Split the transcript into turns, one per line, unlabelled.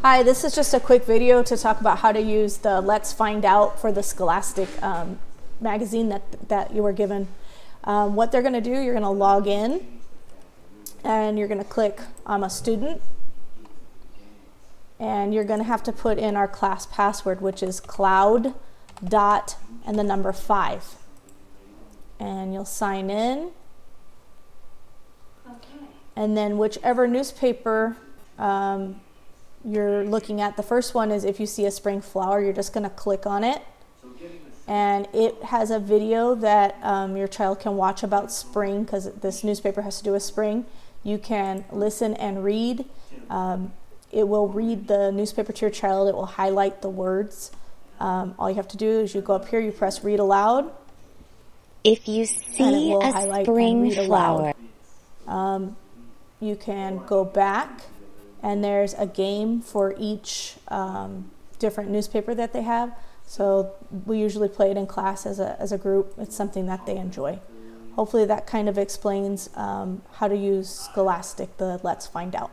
Hi, this is just a quick video to talk about how to use the Let's Find Out for the Scholastic magazine that you were given. What they're going to do, you're going to log in and you're going to click I'm a student, and you're going to have to put in our class password, which is cloud dot and the number 5, and you'll sign in. And then whichever newspaper you're looking at, the first one is if you see a spring flower, you're just going to click on it, and it has a video that your child can watch about spring, because this newspaper has to do with spring. You can listen and read. It will read the newspaper to your child. It will highlight the words. All you have to do is you go up here, you press read aloud.
If you see a spring flower,
you can go back, and there's a game for each different newspaper that they have. So we usually play it in class as a group. It's something that they enjoy. Hopefully that kind of explains how to use Scholastic, the Let's Find Out.